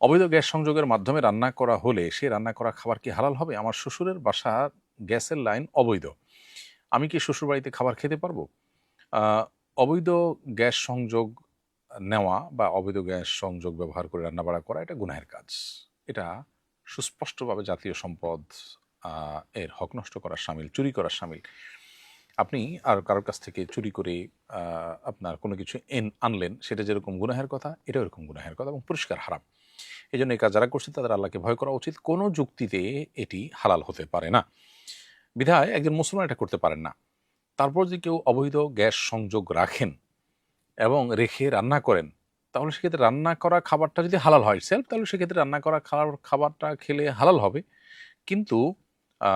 অবৈধ গ্যাস সংযোগের মাধ্যমে রান্না করা হলে সেই রান্না করা খাবার কি হালাল হবে? আমার শ্বশুরের বাসার গ্যাসের লাইন অবৈধ। আমি কি শ্বশুরবাড়িতে খাবার খেতে পারবো? আ অবৈধ গ্যাস সংযোগ নেওয়া বা অবৈধ গ্যাস সংযোগ ব্যবহার করে রান্নাবাড়া করা এটা গুনাহের কাজ। এটা সুস্পষ্টভাবে জাতীয় সম্পদ আ এর হক নষ্ট করা শামিল, চুরি করা শামিল। আপনি আর কারো কাছ থেকে চুরি করে আ আপনার কোনো কিছু আনলেন, সেটা যেরকম গুনাহের কথা, এটাও এরকম গুনাহের কথা এবং পরিষ্কার হারাম। এজন্য এই কাজ যারা করছে তাদের আল্লাহকে ভয় করা উচিত। কোনো যুক্তিতে এটি হালাল হতে পারে না। বিধায় একজন মুসলমান এটা করতে পারেন না। তারপর যদি কেউ অবৈধ গ্যাস সংযোগ রাখেন এবং রেখে রান্না করেন, তাহলে সেক্ষেত্রে রান্না করা খাবারটা যদি হালাল হয় itself, তাহলে সেক্ষেত্রে রান্না করা খাবারটা খেলে হালাল হবে। কিন্তু আ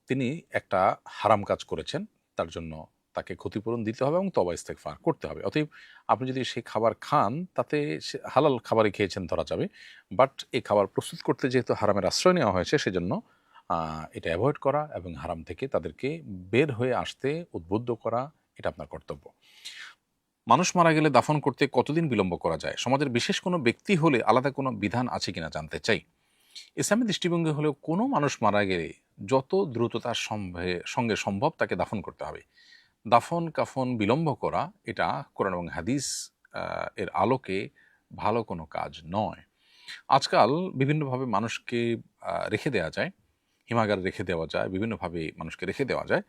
তিনি একটা হারাম কাজ করেছেন। তার জন্য তাকে ক্ষতিপূরণ দিতে হবে এবং তওবা ইস্তেগফার করতে হবে। অতএব আপনি যদি সেই খাবার খান, তাতে সে হালাল খাবারই খেয়েছেন ধরা যাবে। বাট এই খাবার প্রস্তুত করতে যেহেতু হারামের আশ্রয় নেওয়া হয়েছে, সেজন্য আ এটা এভয়েড করা এবং হারাম থেকে তাদেরকে বের হয়ে আসতে উদ্বুদ্ধ করা, এটা আপনার কর্তব্য। মানুষ মারা গেলে দাফন করতে কতদিন বিলম্ব করা যায়? সমাজের বিশেষ কোনো ব্যক্তি হলে আলাদা কোনো বিধান আছে কিনা জানতে চাই। ইসলামী দৃষ্টিভঙ্গি হলেও কোনো মানুষ মারা গেলে যত দ্রুততার সঙ্গে সম্ভব তাকে দাফন করতে হবে। দাফন কাফন বিলম্ব করা এটা কোরআন এবং হাদিস এর আলোকে ভালো কোনো কাজ নয়। আজকাল বিভিন্নভাবে মানুষকে রেখে দেওয়া যায়, হিমাগারে রেখে দেওয়া যায়, বিভিন্নভাবে মানুষকে রেখে দেওয়া যায়।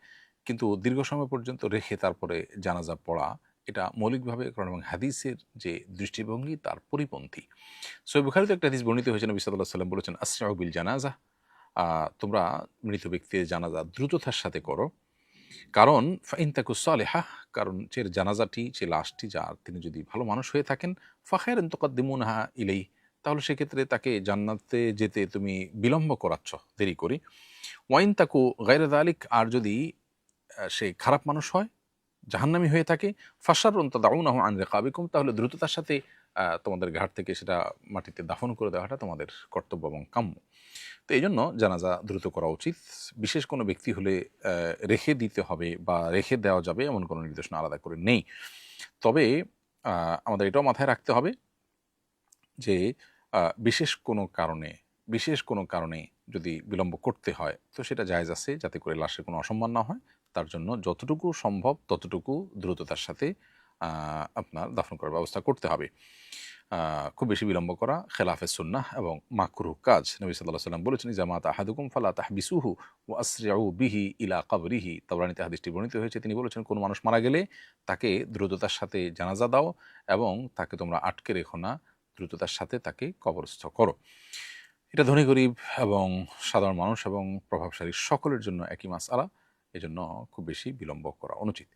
কিন্তু দীর্ঘ সময় পর্যন্ত রেখে তারপরে জানাজা পড়া, এটা মৌলিকভাবে কোরআন এবং হাদিসের যে দৃষ্টিভঙ্গি তার পরিপন্থী। সহিহ বুখারীতে একটা হাদিস বর্ণিত হয়েছে, নবী সাল্লাল্লাহু আলাইহি ওয়াসাল্লাম বলেছেন, আসরিউ বিল জানাজা, তোমরা মৃত ব্যক্তির জানাজা দ্রুততার সাথে করো। কারণ ফাইন তাকু সালেহা, কারণ যে জানাজাটি, যে লাশটি যার, তিনি যদি ভালো মানুষ হয়ে থাকেন, ফাখাইরান তুকাদ্দিমুনহা ইলাইহি, তাহলে সেক্ষেত্রে তাকে জান্নাতে যেতে তুমি বিলম্ব করাচ্ছ, দেরি করি। ওয়াইন তাকু গায়রা যালিক, আর যদি সে খারাপ মানুষ হয়, জাহান্নামী হয়ে থাকে, ফাশাররুন তাদাউনাহু আন রিকাবিকুম, তাহলে দ্রুততার সাথে তোমাদের ঘাট থেকে সেটা মাটিতে দাফন করে দেওয়াটা তোমাদের কর্তব্য এবং কাম্য। তো এইজন্য জানাজা দ্রুত করা উচিত। বিশেষ কোনো ব্যক্তি হলে রেখে দিতে হবে বা রেখে দেওয়া যাবে এমন কোনো নির্দেশনা আলাদা করে নেই। তবে আমাদের এটাও মাথায় রাখতে হবে যে আ বিশেষ কোনো কারণে বিশেষ কোনো কারণে যদি বিলম্ব করতে হয়, তো সেটা জায়েজ আছে, যাতে করে লাশের কোনো অসম্মান না হয়। তার জন্য যতটুকু সম্ভব ততটুকু দ্রুততার সাথে আ আপনার দাফন করার ব্যবস্থা করতে হবে। আ খুব বেশি বিলম্ব করা খেলাফে সুন্নাহ এবং মাকরুহ কাজ। নবী সাল্লাল্লাহু আলাইহি ওয়াসাল্লাম বলেছেন, ইযা মাতা আহাদুকুম ফালা তাহবিসুহু ওয়া আসরিউ বিহি ইলা কবরিহি। তাবরানীতে হাদিসটি বর্ণিত হয়েছে। তিনি বলেছেন, কোন মানুষ মারা গেলে তাকে দ্রুততার সাথে জানাজা দাও এবং তাকে তোমরা আটকে রেখো না, দ্রুততার সাথে তাকে কবরস্থ করো। এটা ধনী গরিব এবং সাধারণ মানুষ এবং প্রভাবশালী সকলের জন্য একই মাসআলা। এজন্য খুব বেশি বিলম্ব করা অনুচিত।